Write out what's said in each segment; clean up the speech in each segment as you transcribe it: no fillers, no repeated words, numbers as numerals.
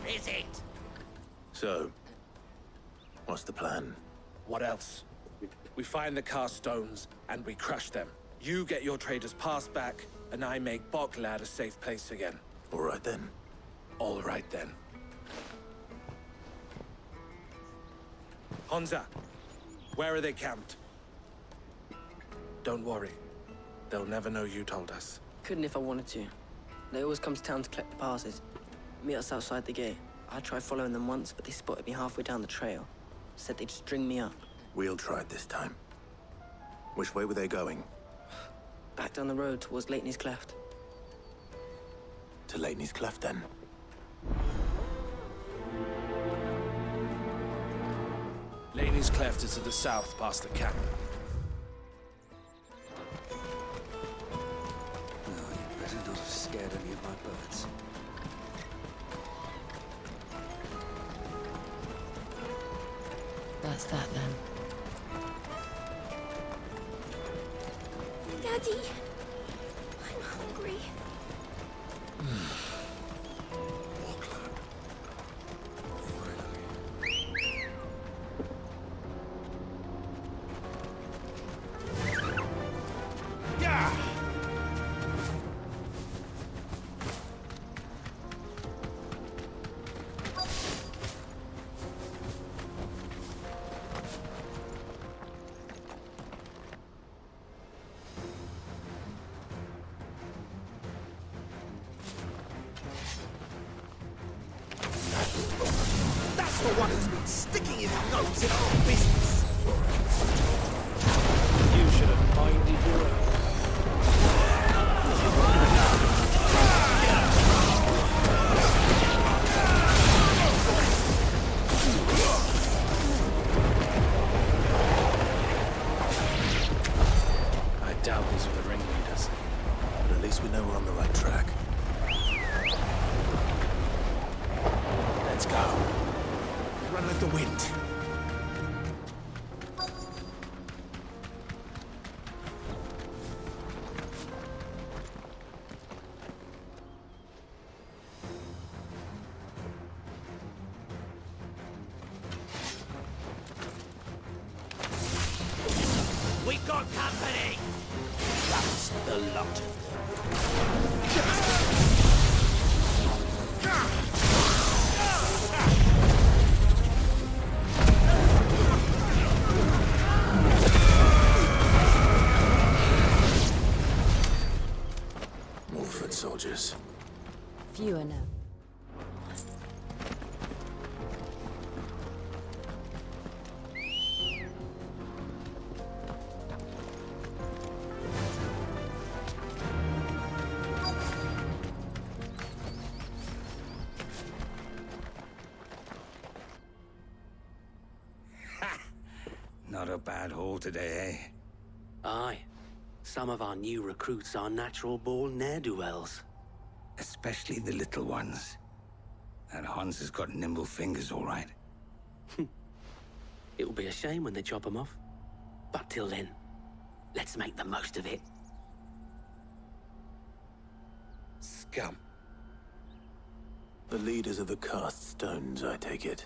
visit. So, what's the plan? What else? We find the cast stones, and we crush them. You get your trader's pass back, and I make Boklad a safe place again. All right then. All right then. Honza, where are they camped? Don't worry. They'll never know you told us. Couldn't if I wanted to. They always come to town to collect the passes. Meet us outside the gate. I tried following them once, but they spotted me halfway down the trail. Said they'd string me up. We'll try it this time. Which way were they going? Back down the road towards Lateney's Cleft. To Lateney's Cleft, then. Laney's Cleft is to the south, past the camp. No, you better not have scared any of my birds. That's that then. Daddy, I'm hungry. That's the one who's been sticking his nose in our business. You should have minded your own. I doubt these were the ringleaders. But at least we know we're on the right track. Let's go. Run with the wind. We got company! That's the lot. More foot soldiers. Fewer now. Not a bad haul today, eh? Aye. Some of our new recruits are natural-born ne'er-do-wells. Especially the little ones. That Hans has got nimble fingers, all right. It'll be a shame when they chop them off. But till then, let's make the most of it. Scum. The leaders of the cast stones, I take it.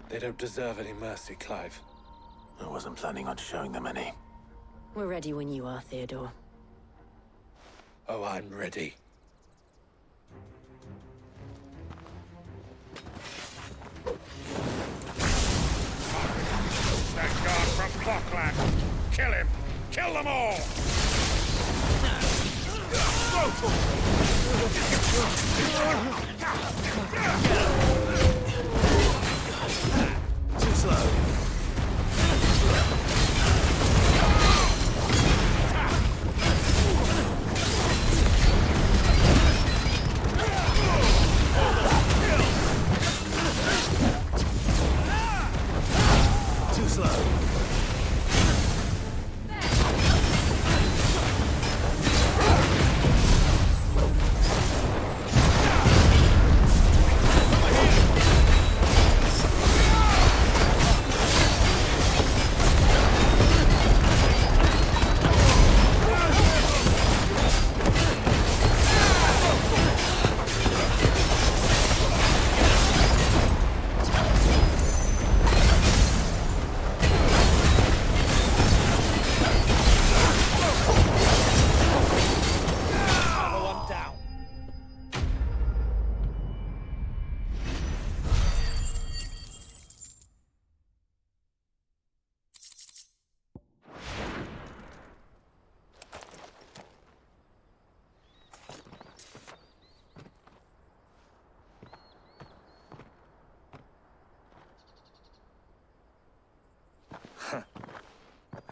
They don't deserve any mercy, Clive. I wasn't planning on showing them any. We're ready when you are, Theodore. Oh, I'm ready. That guard from Boklad! Kill him! Kill them all! Too slow. Too slow.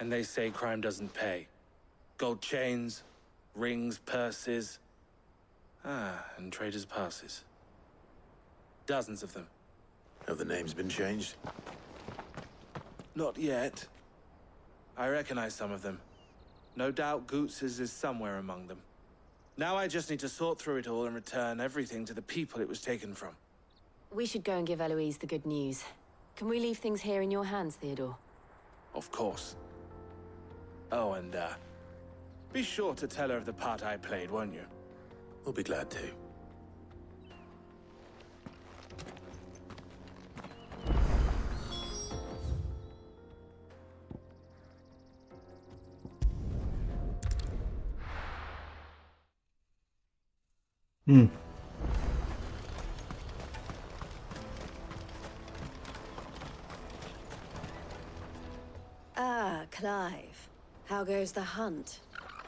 And they say crime doesn't pay. Gold chains, rings, purses. And traders' passes. Dozens of them. Have the names been changed? Not yet. I recognize some of them. No doubt Goots's is somewhere among them. Now I just need to sort through it all and return everything to the people it was taken from. We should go and give Eloise the good news. Can we leave things here in your hands, Theodore? Of course. Oh, and, be sure to tell her of the part I played, won't you? We'll be glad to. Ah, Clive. How goes the hunt?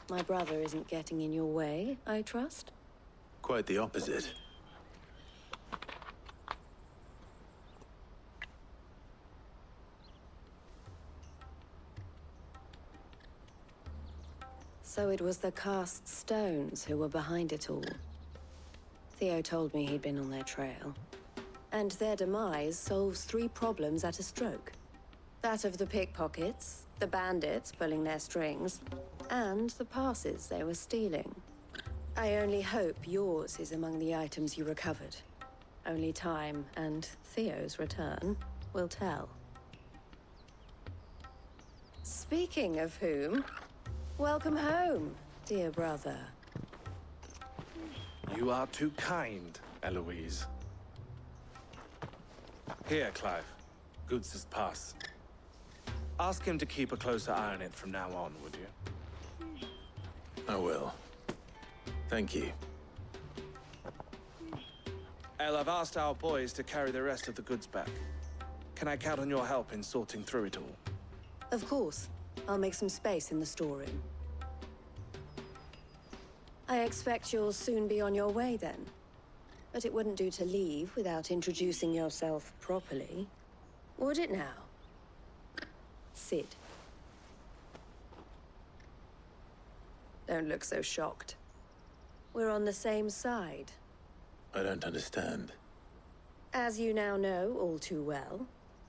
My brother isn't getting in your way, I trust? Quite the opposite. So it was the cast stones who were behind it all. Theo told me he'd been on their trail. And their demise solves 3 problems at a stroke. That of the pickpockets, the bandits pulling their strings, and the passes they were stealing. I only hope yours is among the items you recovered. Only time and Theo's return will tell. Speaking of whom, welcome home, dear brother. You are too kind, Eloise. Here, Clive. Goots's pass. Ask him to keep a closer eye on it from now on, would you? I will. Thank you. El, I've asked our boys to carry the rest of the goods back. Can I count on your help in sorting through it all? Of course. I'll make some space in the storeroom. I expect you'll soon be on your way then. But it wouldn't do to leave without introducing yourself properly. Would it now? Sid. Don't look so shocked. We're on the same side. I don't understand. As you now know all too well,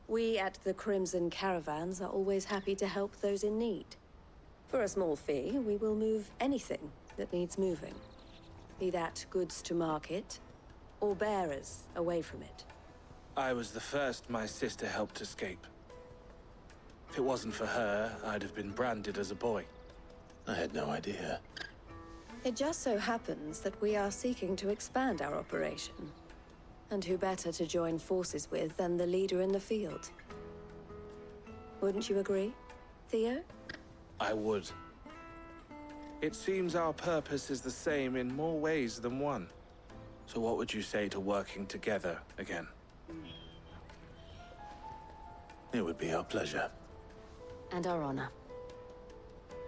we at the Crimson Caravans are always happy to help those in need. For a small fee, we will move anything that needs moving. Be that goods to market, or bearers away from it. I was the first my sister helped escape. If it wasn't for her, I'd have been branded as a boy. I had no idea. It just so happens that we are seeking to expand our operation. And who better to join forces with than the leader in the field? Wouldn't you agree, Theo? I would. It seems our purpose is the same in more ways than one. So what would you say to working together again? It would be our pleasure. And our honor.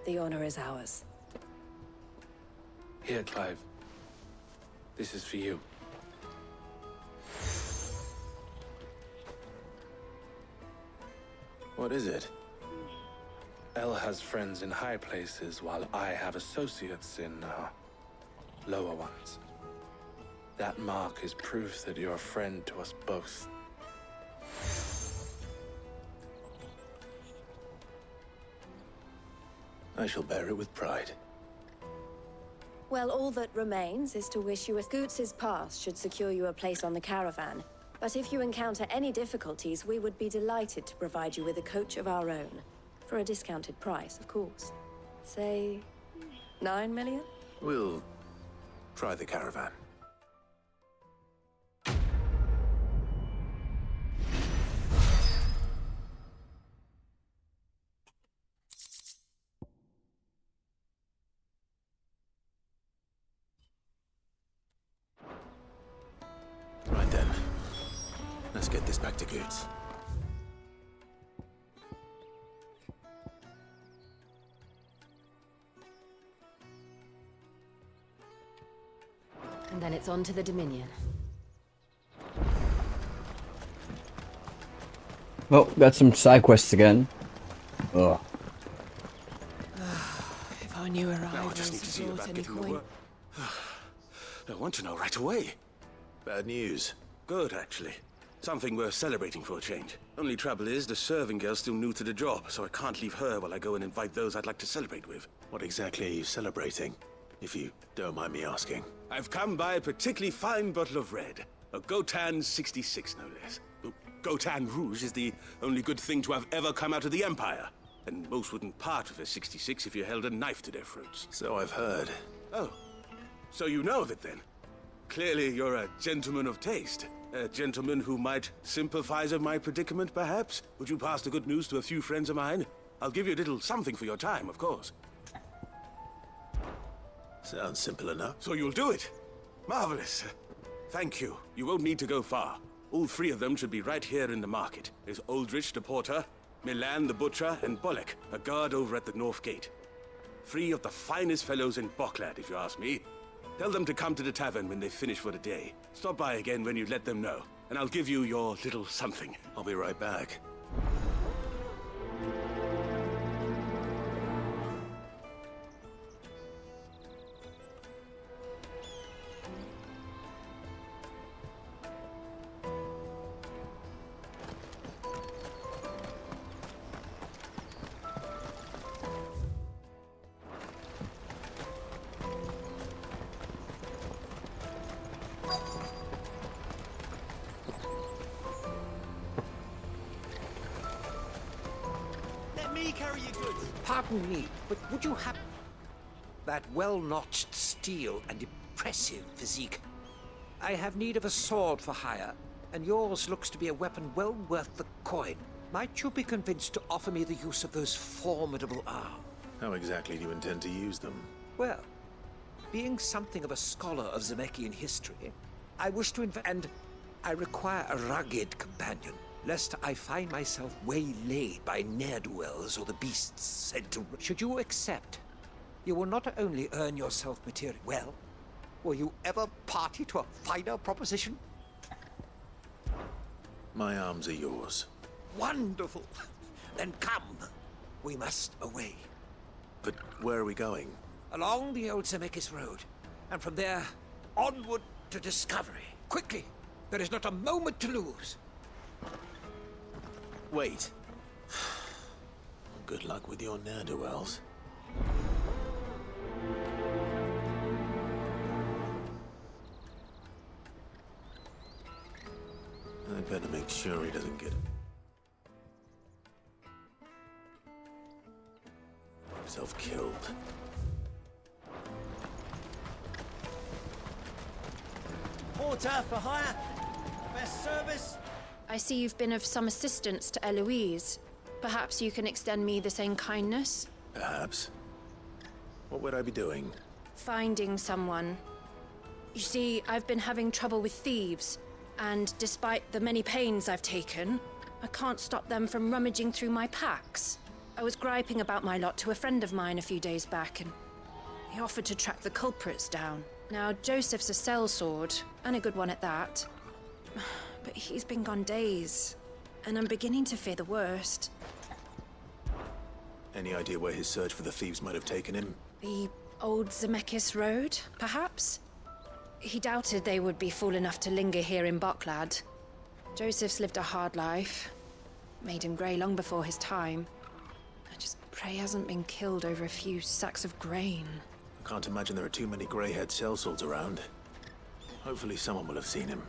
The honor is ours. Here, Clive. This is for you. What is it? El has friends in high places, while I have associates in, lower ones. That mark is proof that you're a friend to us both. I shall bear it with pride. Well, all that remains is to wish you a Goots's pass should secure you a place on the caravan. But if you encounter any difficulties, we would be delighted to provide you with a coach of our own. For a discounted price, of course. Say, 9 million? We'll try the caravan. Right then. Let's get this back to Goots. And then it's on to the Dominion. Well, got some side quests again. Ugh. New Now I arrivals just need to see resort about any getting the coin. work. I want to know right away. Bad news. Good, actually. Something worth celebrating for a change. Only trouble is, the serving girl's still new to the job, so I can't leave her while I go and invite those I'd like to celebrate with. What exactly are you celebrating, if you don't mind me asking? I've come by a particularly fine bottle of red. A Gotan 66, no less. Gotan Rouge is the only good thing to have ever come out of the Empire. And most wouldn't part with a 66 if you held a knife to their throats. So I've heard. Oh, so you know of it then? Clearly you're a gentleman of taste. A gentleman who might sympathize with my predicament, perhaps? Would you pass the good news to a few friends of mine? I'll give you a little something for your time, of course. Sounds simple enough. So you'll do it? Marvelous. Thank you. You won't need to go far. All three of them should be right here in the market. There's Aldrich the porter, Milan the butcher, and Bolek, a guard over at the north gate. Three of the finest fellows in Boklad, if you ask me. Tell them to come to the tavern when they finish for the day. Stop by again when you let them know, and I'll give you your little something. I'll be right back. Pardon me, but would you have that well-notched steel and impressive physique? I have need of a sword for hire, and yours looks to be a weapon well worth the coin. Might you be convinced to offer me the use of those formidable arms? How exactly do you intend to use them? Well, being something of a scholar of Zemeckis history, I wish to and I require a rugged companion, lest I find myself waylaid by ne'er-do-wells or the beasts sent to... Should you accept, you will not only earn yourself material... Well, will you ever party to a finer proposition? My arms are yours. Wonderful! Then come. We must away. But where are we going? Along the old Zemeckis road, and from there, onward to discovery. Quickly! There is not a moment to lose. Wait. Good luck with your ne'er-do-wells. I better make sure he doesn't get himself killed. Porter for hire. Best service. I see you've been of some assistance to Eloise. Perhaps you can extend me the same kindness? Perhaps. What would I be doing? Finding someone. You see, I've been having trouble with thieves, and despite the many pains I've taken, I can't stop them from rummaging through my packs. I was griping about my lot to a friend of mine a few days back, and he offered to track the culprits down. Now, Joseph's a sellsword, and a good one at that. But he's been gone days, and I'm beginning to fear the worst. Any idea where his search for the thieves might have taken him? The old Zemeckis Road, perhaps? He doubted they would be fool enough to linger here in Boklad. Joseph's lived a hard life. Made him grey long before his time. I just pray he hasn't been killed over a few sacks of grain. I can't imagine there are too many grey-haired sellswords around. Hopefully someone will have seen him.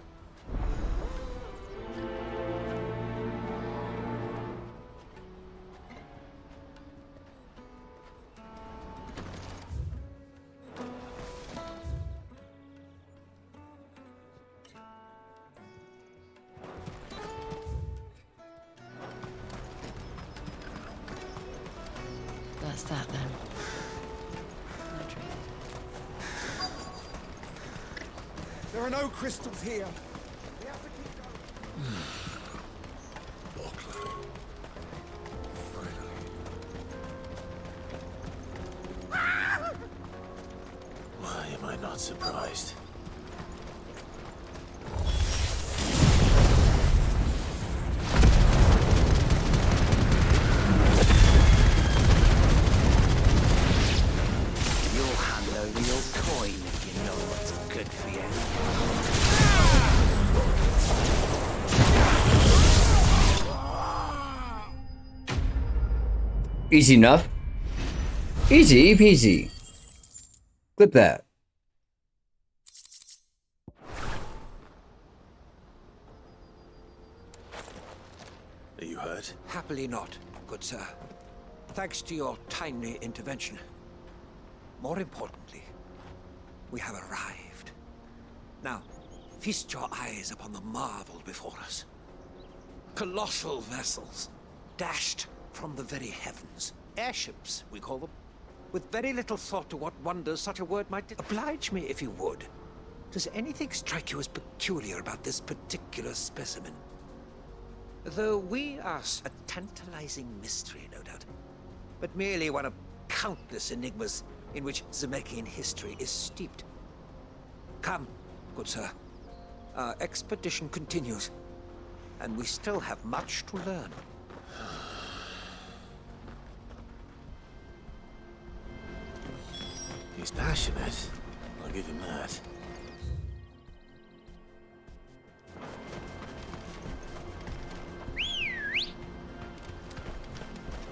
That's that then. There are no crystals here. We have to keep going. Boklad. Finally. Why am I not surprised? Easy enough. Easy peasy. Clip that. Are you hurt? Happily not, good sir. Thanks to your timely intervention. More importantly, we have arrived. Now, feast your eyes upon the marvel before us. Colossal vessels, dashed from the very heavens. Airships, we call them. With very little thought to what wonders such a word might oblige me, if you would. Does anything strike you as peculiar about this particular specimen? Though we are a tantalizing mystery, no doubt, but merely one of countless enigmas in which Zemeckis history is steeped. Come, good sir. Our expedition continues, and we still have much to learn. He's passionate. I'll give him that.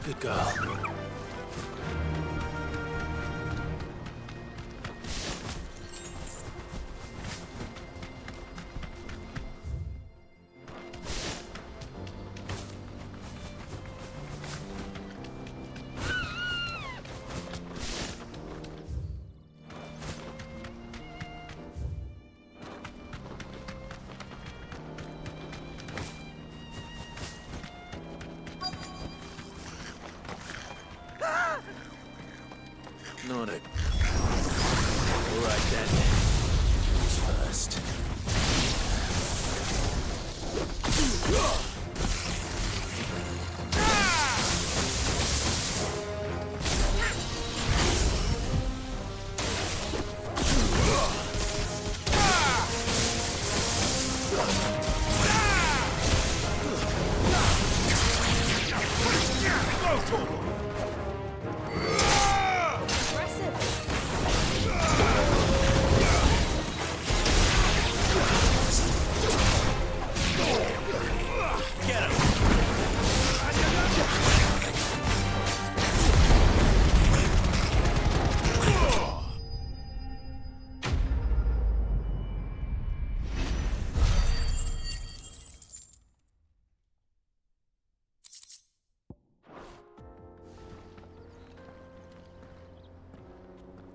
Good girl. Nordic. All right then. Who's first?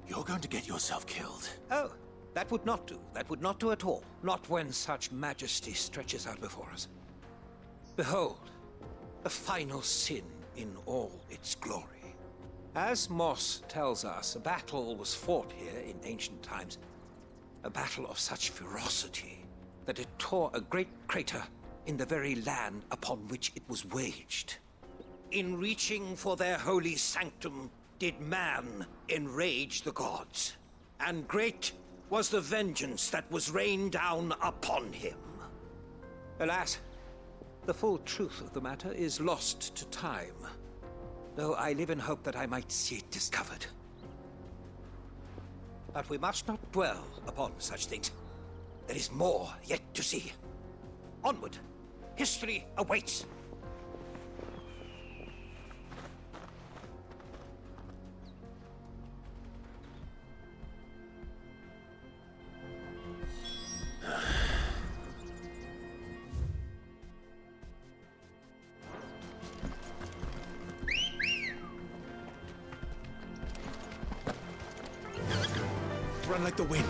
You're going to get yourself killed. Oh, that would not do. That would not do at all. Not when such majesty stretches out before us. Behold, the final sin in all its glory. As Moss tells us, a battle was fought here in ancient times. A battle of such ferocity that it tore a great crater in the very land upon which it was waged. In reaching for their holy sanctum, did man enrage the gods, and great was the vengeance that was rained down upon him. Alas, the full truth of the matter is lost to time, though I live in hope that I might see it discovered. But we must not dwell upon such things. There is more yet to see. Onward, history awaits. Run like the wind.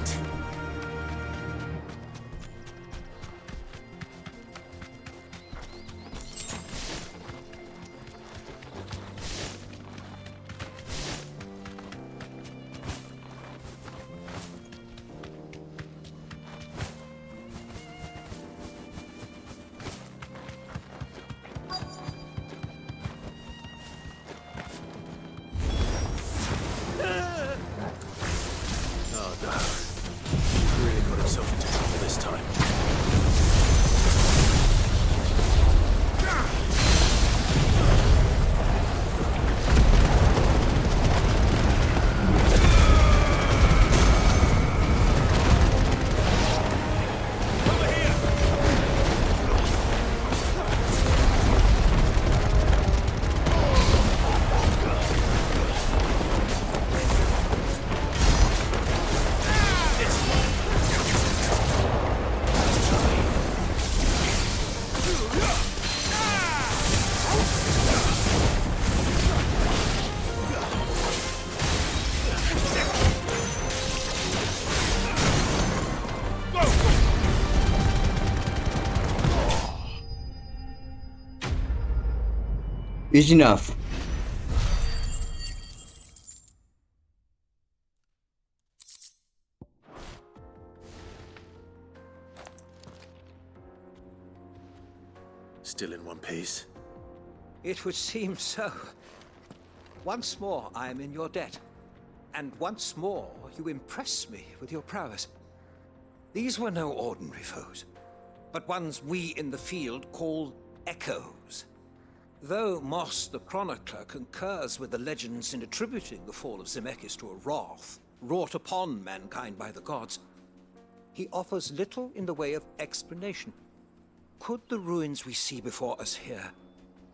Oh, no. is enough. Still in one piece. It would seem so. Once more, I am in your debt. And once more, you impress me with your prowess. These were no ordinary foes, but ones we in the field call echoes. Though Moss the Chronicler concurs with the legends in attributing the fall of Zemeckis to a wrath wrought upon mankind by the gods, he offers little in the way of explanation. Could the ruins we see before us here,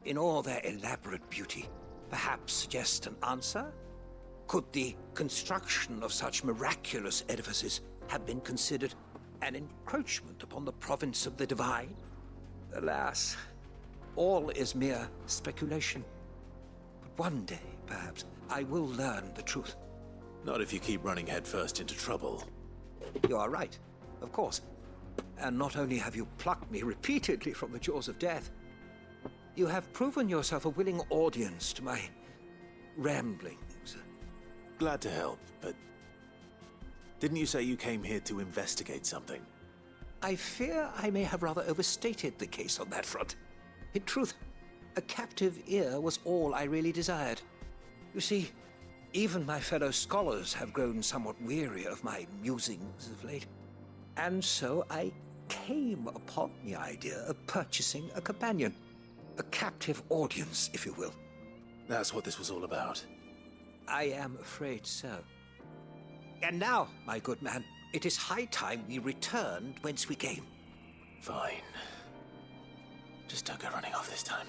in all their elaborate beauty, perhaps suggest an answer? Could the construction of such miraculous edifices have been considered an encroachment upon the province of the divine? Alas, all is mere speculation. But one day, perhaps, I will learn the truth. Not if you keep running headfirst into trouble. You are right, of course. And not only have you plucked me repeatedly from the jaws of death, you have proven yourself a willing audience to my ramblings. Glad to help, but didn't you say you came here to investigate something? I fear I may have rather overstated the case on that front. In truth, a captive ear was all I really desired. You see, even my fellow scholars have grown somewhat weary of my musings of late. And so I came upon the idea of purchasing a companion. A captive audience, if you will. That's what this was all about. I am afraid so. And now, my good man, it is high time we returned whence we came. Fine. Just don't go running off this time.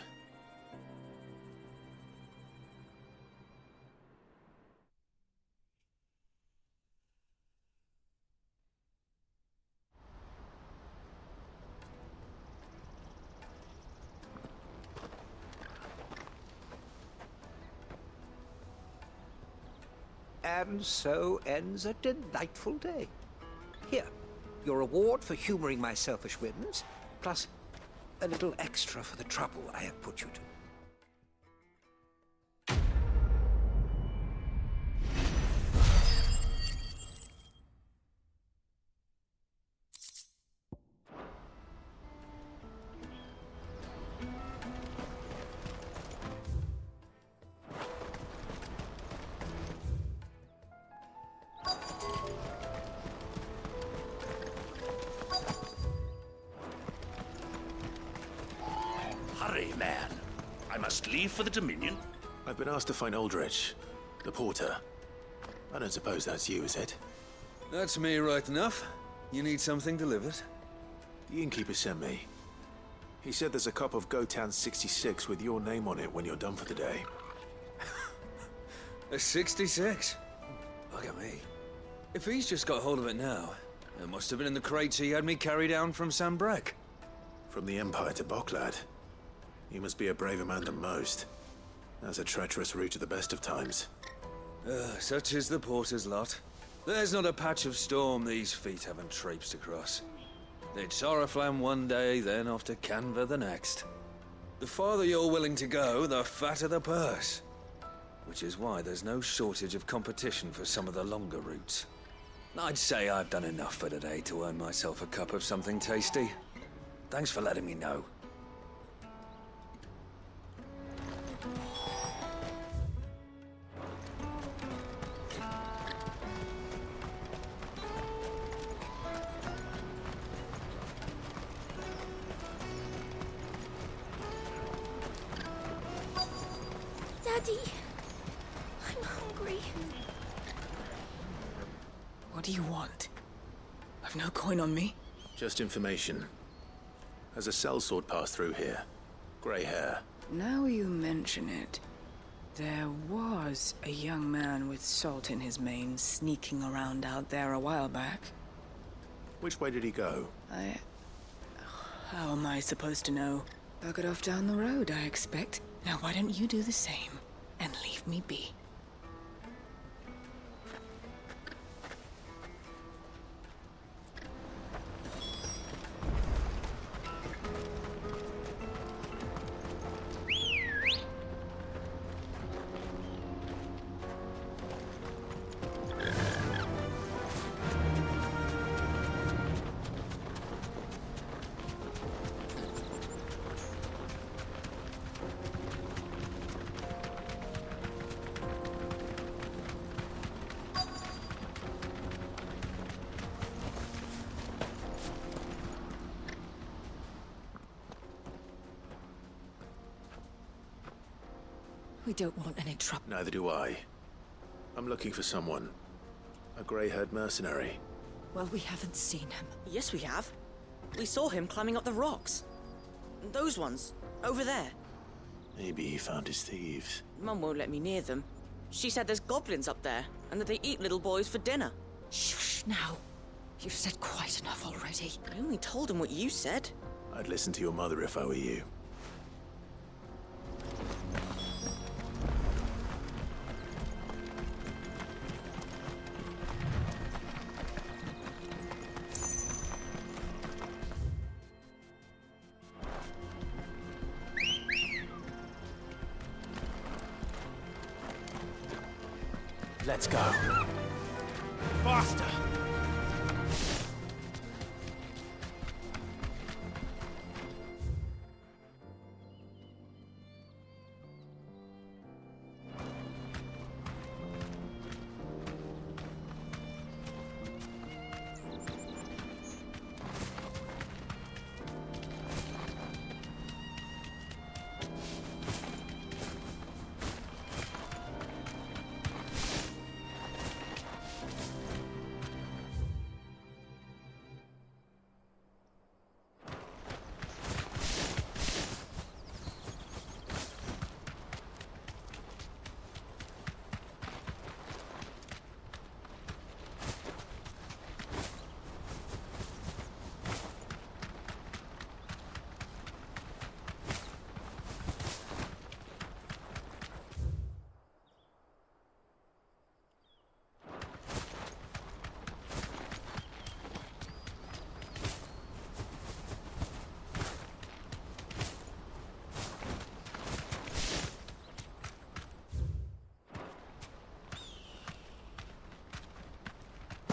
And so ends a delightful day. Here, your reward for humoring my selfish whims, plus a little extra for the trouble I have put you to. Hurry, man. I must leave for the Dominion. I've been asked to find Aldrich, the porter. I don't suppose that's you, is it? That's me right enough. You need something delivered? The innkeeper sent me. He said there's a cup of 02x165 with your name on it when you're done for the day. A 66? Look at me. If he's just got hold of it now, it must have been in the crates he had me carry down from Sambrek. From the Empire to Boklad. You must be a braver man than most. That's a treacherous route to the best of times. Such is the porter's lot. There's not a patch of storm these feet haven't traipsed across. It's Oriflamme one day, then off to Canva the next. The farther you're willing to go, the fatter the purse. Which is why there's no shortage of competition for some of the longer routes. I'd say I've done enough for today to earn myself a cup of something tasty. Thanks for letting me know. Daddy, I'm hungry. What do you want? I've no coin on me. Just information. Has a sellsword passed through here? Grey hair. Now you mention it. There was a young man with salt in his mane sneaking around out there a while back. Which way did he go? How am I supposed to know? Buggered off down the road, I expect. Now why don't you do the same and leave me be? We don't want any trouble. Neither do I. I'm looking for someone. A grey-haired mercenary. Well, we haven't seen him. Yes, we have. We saw him climbing up the rocks. Those ones, over there. Maybe he found his thieves. Mum won't let me near them. She said there's goblins up there, and that they eat little boys for dinner. Shush now. You've said quite enough already. I only told him what you said. I'd listen to your mother if I were you. Let's go. Faster!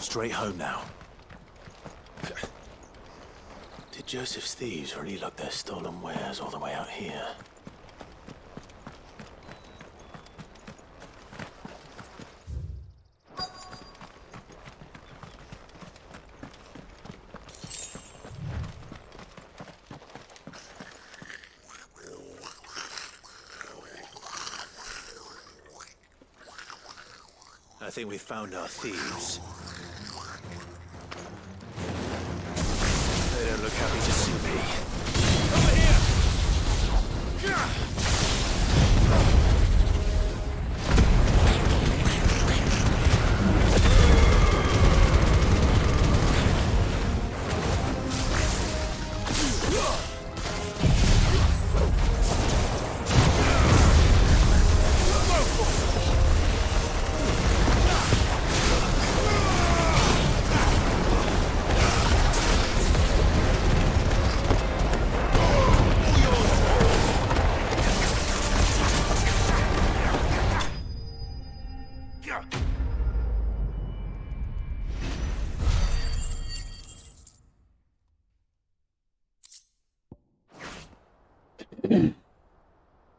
Straight home now. Did Joseph's thieves really lug their stolen wares all the way out here? I think we found our thieves. They don't look happy to see me. Over here!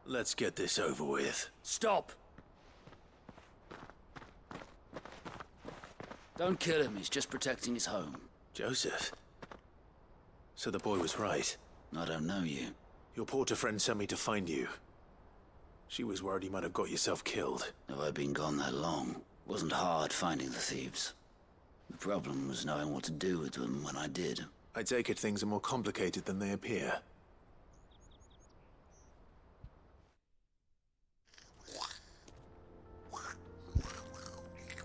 Let's get this over with. Stop! Don't kill him, he's just protecting his home. Joseph? So the boy was right. I don't know you. Your porter friend sent me to find you. She was worried you might have got yourself killed. Have I been gone that long? Wasn't hard finding the thieves. The problem was knowing what to do with them when I did. I take it things are more complicated than they appear.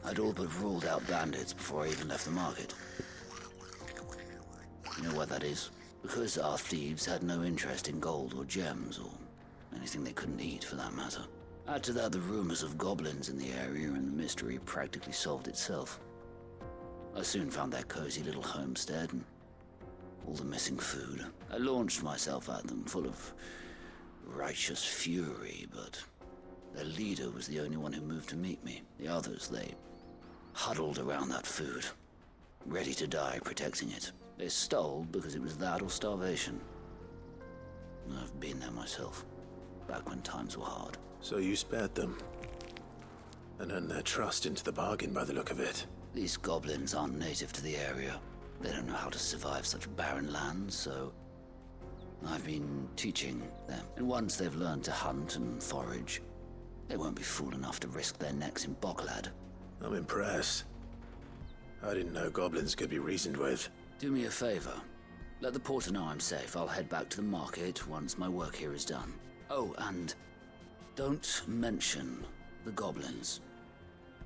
I'd all but ruled out bandits before I even left the market. You know what that is? Because our thieves had no interest in gold or gems, or anything they couldn't eat for that matter. Add to that the rumors of goblins in the area, and the mystery practically solved itself. I soon found their cozy little homestead, and all the missing food. I launched myself at them, full of righteous fury, but their leader was the only one who moved to meet me. The others, they huddled around that food, ready to die protecting it. They stole because it was that or starvation. I've been there myself, back when times were hard. So you spared them, and earned their trust into the bargain by the look of it. These goblins aren't native to the area. They don't know how to survive such barren lands, so I've been teaching them. And once they've learned to hunt and forage, They won't be fool enough to risk their necks in Bocklad. I'm impressed. I didn't know goblins could be reasoned with. Do me a favor. Let the porter know I'm safe. I'll head back to the market once my work here is done. Oh, and don't mention the goblins.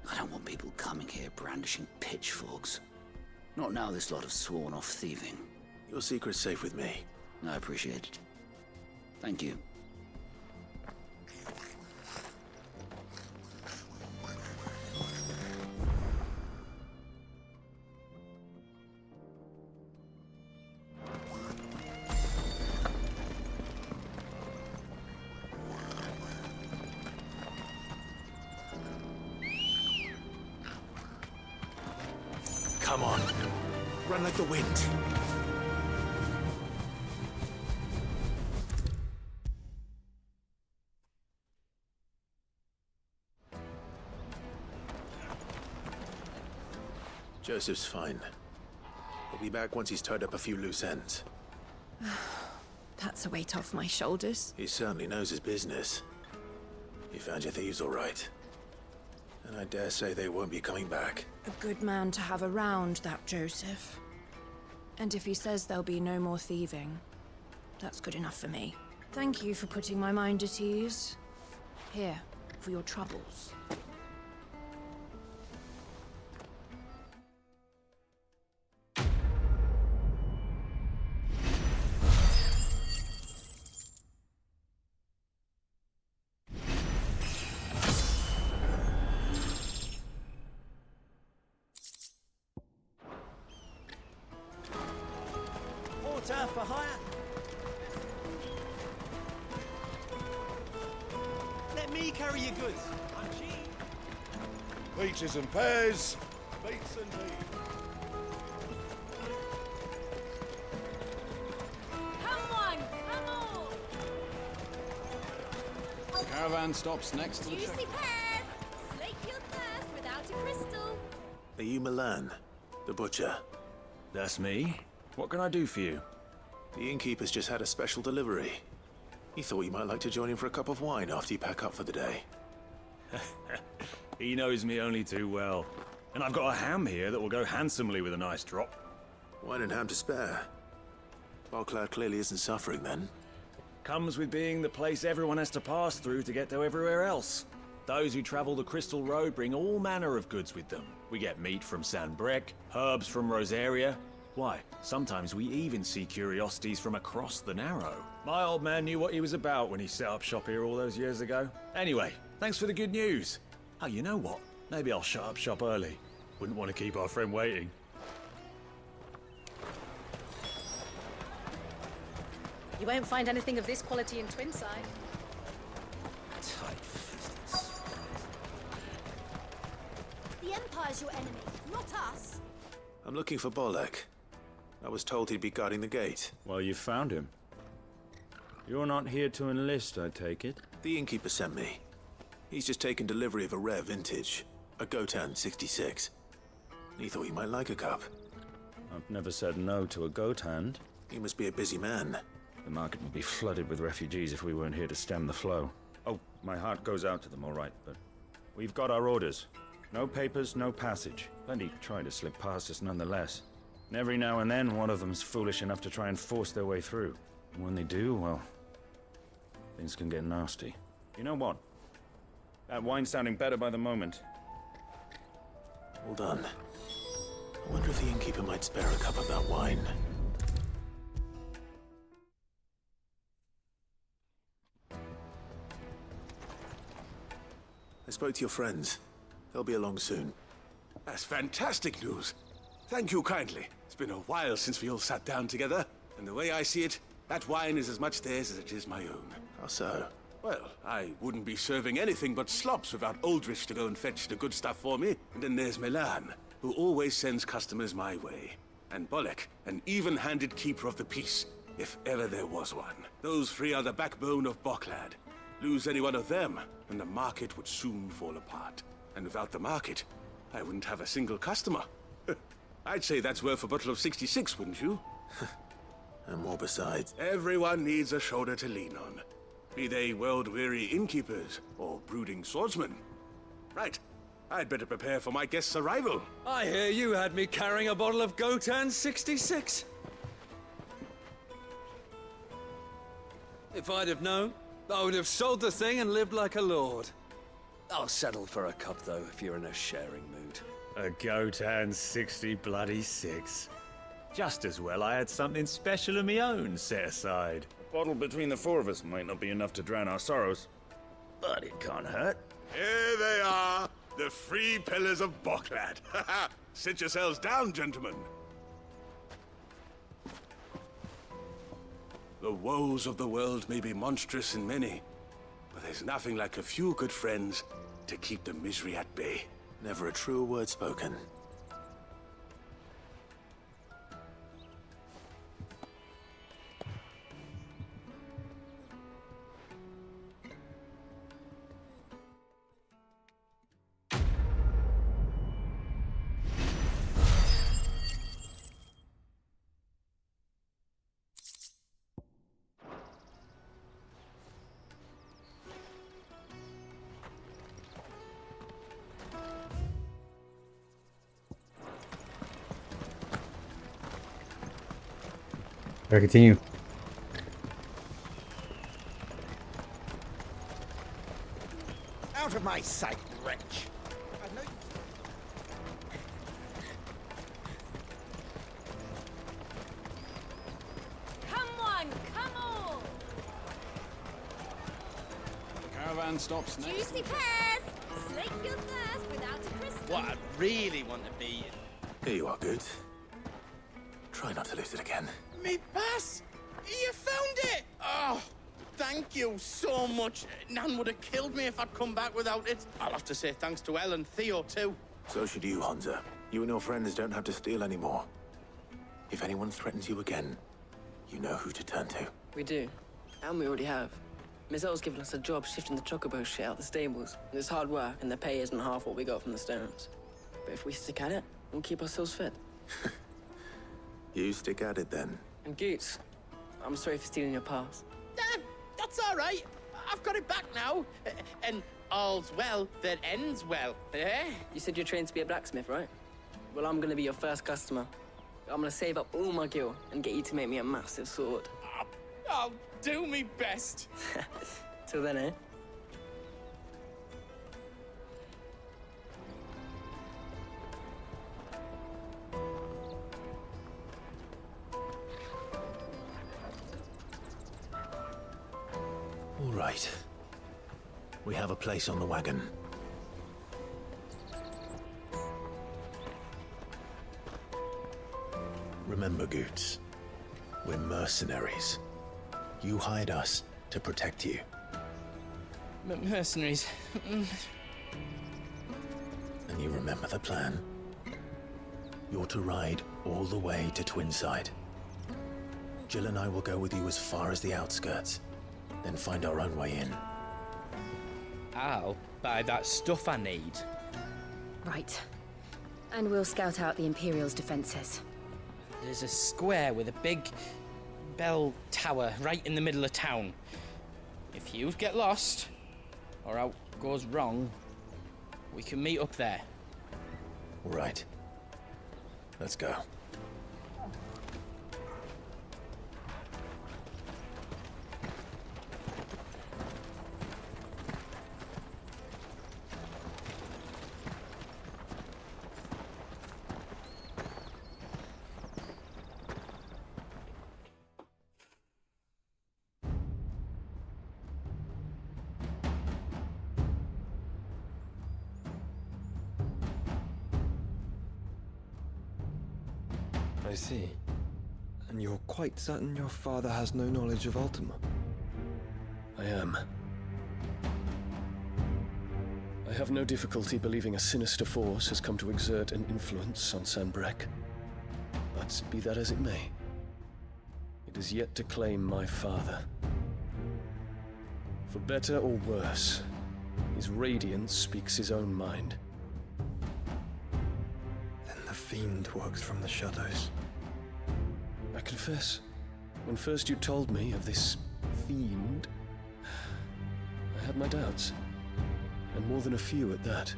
I don't want people coming here brandishing pitchforks. Not now this lot have sworn off thieving. Your secret's safe with me. I appreciate it. Thank you. Come on. Run like the wind. Joseph's fine. He'll be back once he's tied up a few loose ends. That's a weight off my shoulders. He certainly knows his business. You found your thieves all right. And I dare say they won't be coming back. A good man to have around, that Joseph. And if he says there'll be no more thieving, that's good enough for me. Thank you for putting my mind at ease. Here, for your troubles. For hire. Let me carry your goods. I'm cheap. Peaches and pears, beets and beans. Come on, come on! The caravan stops next to the Juicy train. pears! Slake your thirst without a crystal. Are you Milan, the butcher? That's me. What can I do for you? The innkeeper's just had a special delivery. He thought you might like to join him for a cup of wine after you pack up for the day. He knows me only too well. And I've got a ham here that will go handsomely with a nice drop. Wine and ham to spare. Bocklad clearly isn't suffering then. Comes with being the place everyone has to pass through to get to everywhere else. Those who travel the Crystal Road bring all manner of goods with them. We get meat from San Brec, herbs from Rosaria. Why, sometimes we even see curiosities from across the Narrow. My old man knew what he was about when he set up shop here all those years ago. Anyway, thanks for the good news. Oh, you know what? Maybe I'll shut up shop early. Wouldn't want to keep our friend waiting. You won't find anything of this quality in Twinside. Tight-fisted. The Empire's your enemy, not us. I'm looking for Bolek. I was told he'd be guarding the gate. Well, you found him. You're not here to enlist, I take it? The innkeeper sent me. He's just taken delivery of a rare vintage, a Gotan 66. He thought you might like a cup. I've never said no to a goat hand. You must be a busy man. The market would be flooded with refugees if we weren't here to stem the flow. Oh, my heart goes out to them, all right, but we've got our orders. No papers, no passage. Plenty try to slip past us nonetheless. And every now and then, one of them's foolish enough to try and force their way through. And when they do, well, things can get nasty. You know what? That wine's sounding better by the moment. Hold on. I wonder if the innkeeper might spare a cup of that wine. I spoke to your friends. They'll be along soon. That's fantastic news. Thank you kindly. It's been a while since we all sat down together, and the way I see it, that wine is as much theirs as it is my own. How so? Well, I wouldn't be serving anything but slops without Aldrich to go and fetch the good stuff for me. And then there's Milan, who always sends customers my way. And Bolek, an even-handed keeper of the peace, if ever there was one. Those three are the backbone of Bocklad. Lose any one of them, and the market would soon fall apart. And without the market, I wouldn't have a single customer. I'd say that's worth a bottle of 66, wouldn't you? And more besides. Everyone needs a shoulder to lean on. Be they world-weary innkeepers or brooding swordsmen. Right. I'd better prepare for my guest's arrival. I hear you had me carrying a bottle of 02x165. If I'd have known, I would have sold the thing and lived like a lord. I'll settle for a cup, though, if you're in a sharing mood. A $6. Just as well I had something special of my own set aside. A bottle between the four of us might not be enough to drown our sorrows, but it can't hurt. Here they are, the free pillars of Boklad. Sit yourselves down, gentlemen. The woes of the world may be monstrous and many, but there's nothing like a few good friends to keep the misery at bay. Never a truer word spoken. Better continue. Out of my sight, wretch! I know you... Come on, come on! The caravan stops next. Juicy pears! Slake your thirst without a crystal. What I really want to be... Here you are, Goots. Try not to lose it again. Me pass! You found it! Oh, thank you so much. Nan would have killed me if I'd come back without it. I'll have to say thanks to Elle and Theo, too. So should you, Hansa. You and your friends don't have to steal anymore. If anyone threatens you again, you know who to turn to. We do. And we already have. Miss Elle's given us a job shifting the chocobo shit out the stables. It's hard work, and the pay isn't half what we got from the stones. But if we stick at it, we'll keep ourselves fit. You stick at it, then. And Goots, I'm sorry for stealing your pass. That's all right. I've got it back now. And all's well that ends well. Eh? You said you're trained to be a blacksmith, right? Well, I'm gonna be your first customer. I'm gonna save up all my gil and get you to make me a massive sword. I'll do me best. Till then, eh? All right. We have a place on the wagon. Remember, Goots, we're mercenaries. You hired us to protect you. Mercenaries. And you remember the plan? You're to ride all the way to Twinside. Jill and I will go with you as far as the outskirts, then find our own way in. I'll buy that stuff I need. Right. And we'll scout out the Imperial's defenses. There's a square with a big bell tower right in the middle of town. If you get lost, or out goes wrong, we can meet up there. All right. Let's go. I see. And you're quite certain your father has no knowledge of Ultima? I am. I have no difficulty believing a sinister force has come to exert an influence on Sanbreque. But be that as it may, it is yet to claim my father. For better or worse, his radiance speaks his own mind. Then the fiend works from the shadows. I confess, when first you told me of this fiend, I had my doubts. And more than a few at that.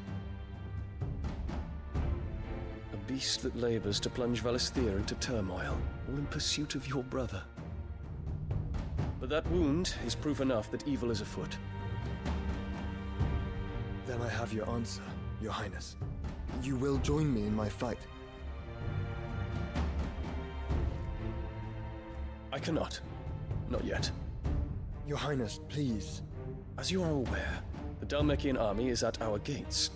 A beast that labors to plunge Valisthea into turmoil, all in pursuit of your brother. But that wound is proof enough that evil is afoot. Then I have your answer, Your Highness. You will join me in my fight. I cannot. Not yet. Your Highness, please. As you are aware, the Dhalmekian army is at our gates.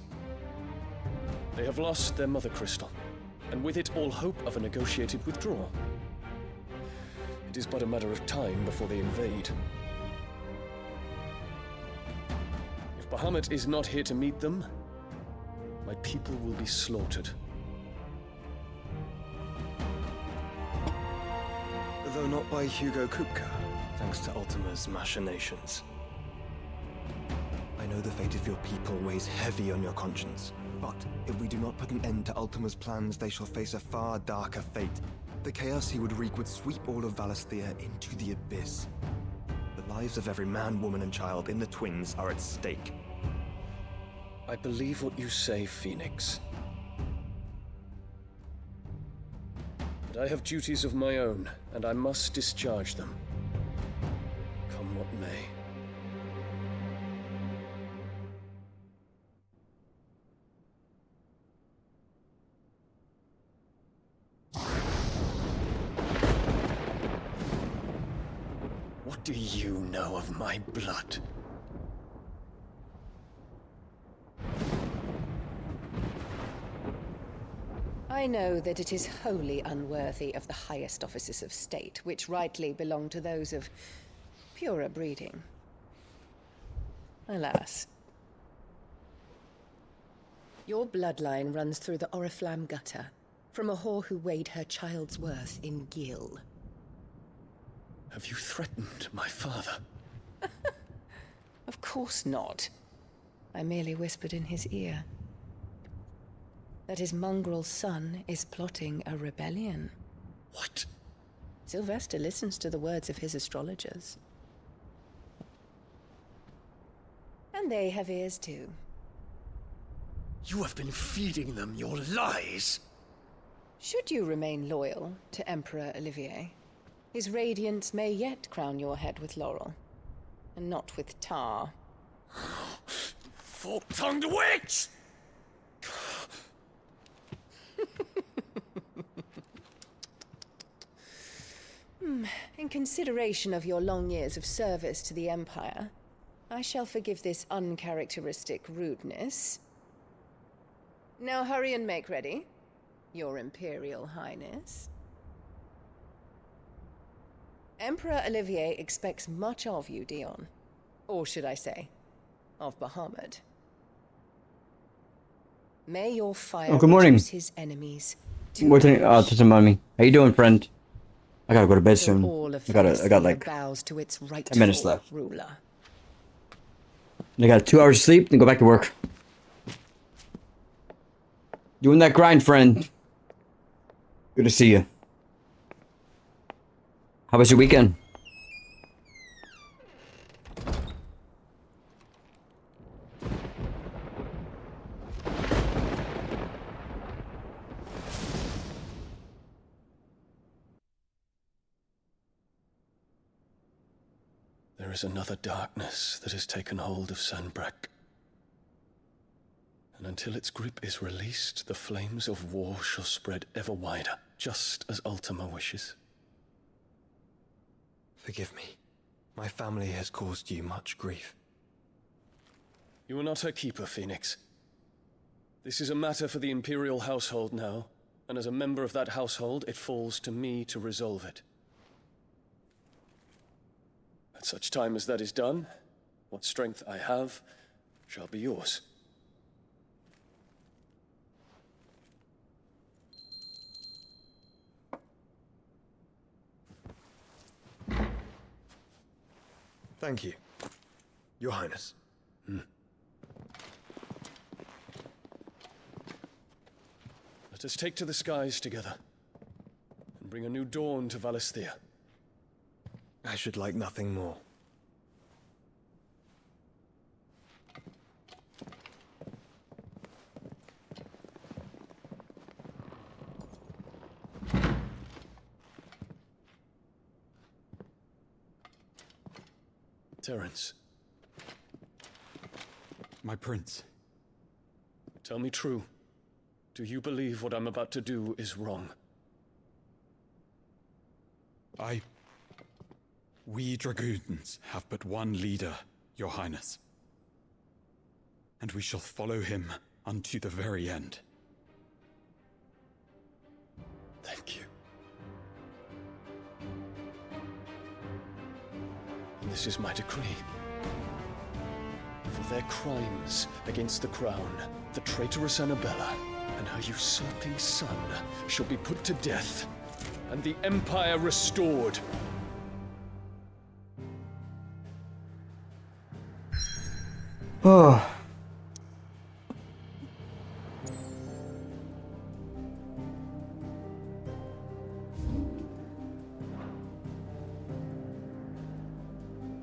They have lost their mother crystal, and with it all hope of a negotiated withdrawal. It is but a matter of time before they invade. If Bahamut is not here to meet them, my people will be slaughtered. Though not by Hugo Kupka, thanks to Ultima's machinations. I know the fate of your people weighs heavy on your conscience, but if we do not put an end to Ultima's plans, they shall face a far darker fate. The chaos he would wreak would sweep all of Valisthea into the abyss. The lives of every man, woman, and child in the Twins are at stake. I believe what you say, Phoenix. But I have duties of my own, and I must discharge them. Come what may. What do you know of my blood? I know that it is wholly unworthy of the highest offices of state, which rightly belong to those of purer breeding. Alas. Your bloodline runs through the Oriflamme gutter, from a whore who weighed her child's worth in gil. Have you threatened my father? Of course not. I merely whispered in his ear that his mongrel son is plotting a rebellion. What? Sylvester listens to the words of his astrologers. And they have ears too. You have been feeding them your lies! Should you remain loyal to Emperor Olivier, his radiance may yet crown your head with laurel, and not with tar. Fork-tongued witch! In consideration of your long years of service to the Empire, I shall forgive this uncharacteristic rudeness. Now hurry and make ready, Your Imperial Highness. Emperor Olivier expects much of you, Dion. Or should I say, of Bahamut. May your fire good morning. reduce his enemies to What's just remind me. How you doing, friend? I gotta go to bed soon. I got like bows to its 10 minutes rightful left. ruler. I got 2 hours of sleep, then go back to work. Doing that grind, friend. Good to see you. How was your weekend? There is another darkness that has taken hold of Sanbreque. And until its grip is released, the flames of war shall spread ever wider, just as Ultima wishes. Forgive me. My family has caused you much grief. You are not her keeper, Phoenix. This is a matter for the Imperial household now, and as a member of that household, it falls to me to resolve it. At such time as that is done, what strength I have shall be yours. Thank you, Your Highness. Let us take to the skies together, and bring a new dawn to Valisthea. I should like nothing more. Terence, My prince. tell me true. Do you believe what I'm about to do is wrong? We dragoons have but one leader, your highness. And we shall follow him unto the very end. Thank you. And this is my decree. For their crimes against the crown, the traitorous Annabella and her usurping son shall be put to death, and the Empire restored. Oh.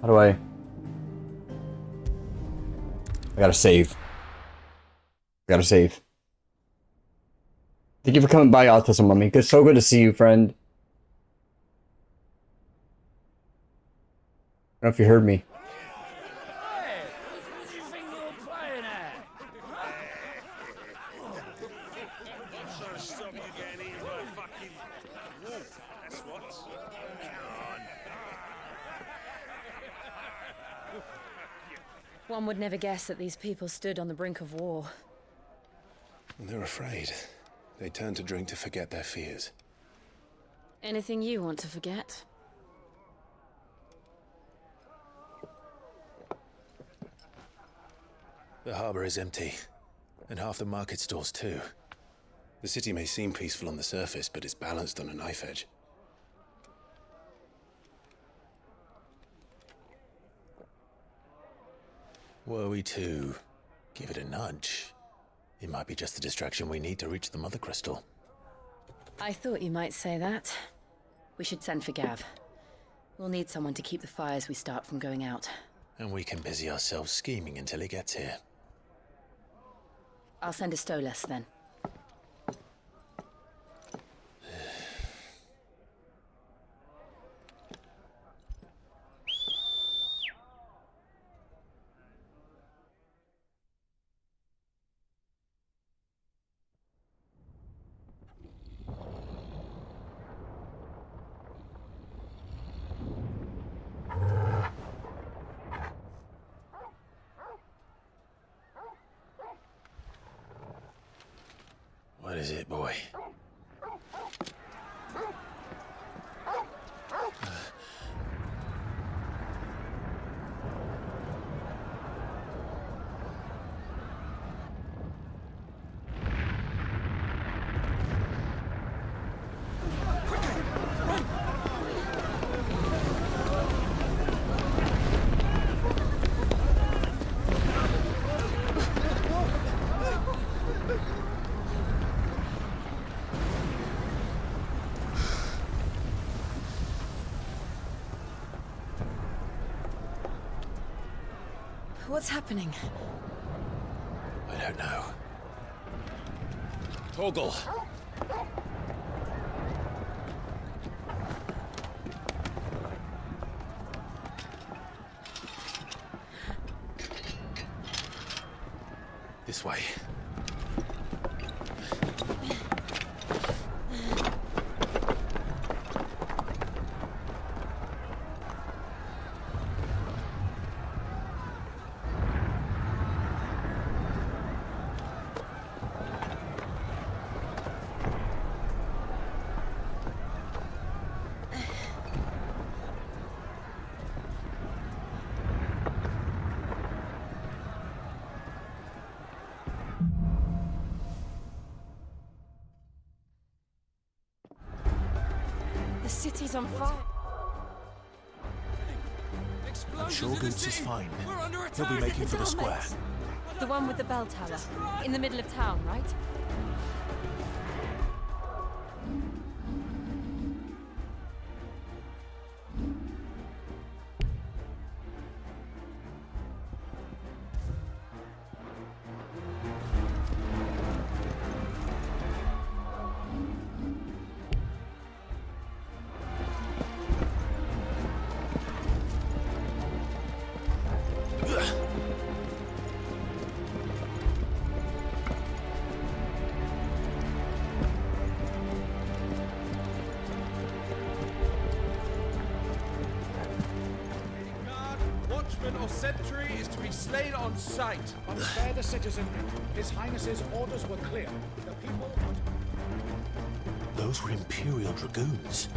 How do I gotta save. Thank you for coming by, Autism Mummy. It's so good to see you, friend. I don't know if you heard me. One would never guess that these people stood on the brink of war. They're afraid. They turn to drink to forget their fears. Anything you want to forget? The harbor is empty, and half the market stalls too. The city may seem peaceful on the surface, but it's balanced on a knife edge. Were we to give it a nudge, it might be just the distraction we need to reach the Mother Crystal. I thought you might say that. We should send for Gav. We'll need someone to keep the fires we start from going out. And we can busy ourselves scheming until he gets here. I'll send a Stolas then. What is it, boy? What's happening? I don't know. Torgal! This way. The city's on fire. I'm sure Goots is fine. He'll be making for the square. The one with the bell tower. In the middle of town, right? Your sentry is to be slain on sight. But spare the citizenry. His Highness's orders were clear. The people... Those were Imperial Dragoons.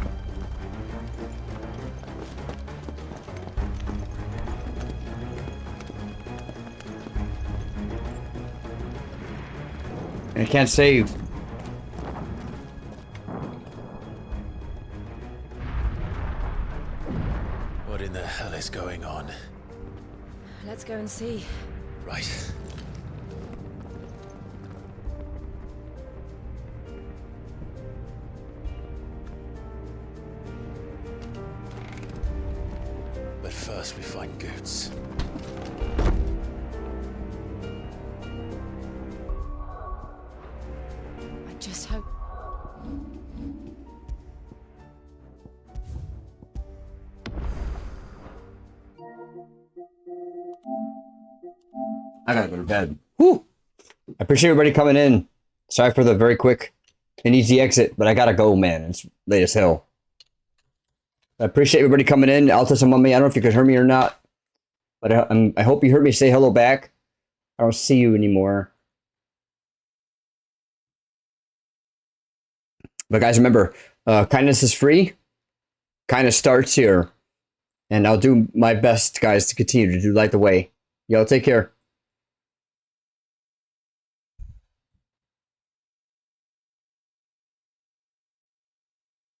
I can't save. What in the hell is going on? Let's go and see. Right. But first we find Goots. I just hope... I gotta go to bed. Whew. I appreciate everybody coming in. Sorry for the very quick and easy exit, but I gotta go, man. It's late as hell. I appreciate everybody coming in. Altus and Mummy, I don't know if you can hear me or not, but I hope you heard me say hello back. I don't see you anymore. But guys, remember, kindness is free. Kindness starts here. And I'll do my best, guys, to continue to do light the way. Y'all take care.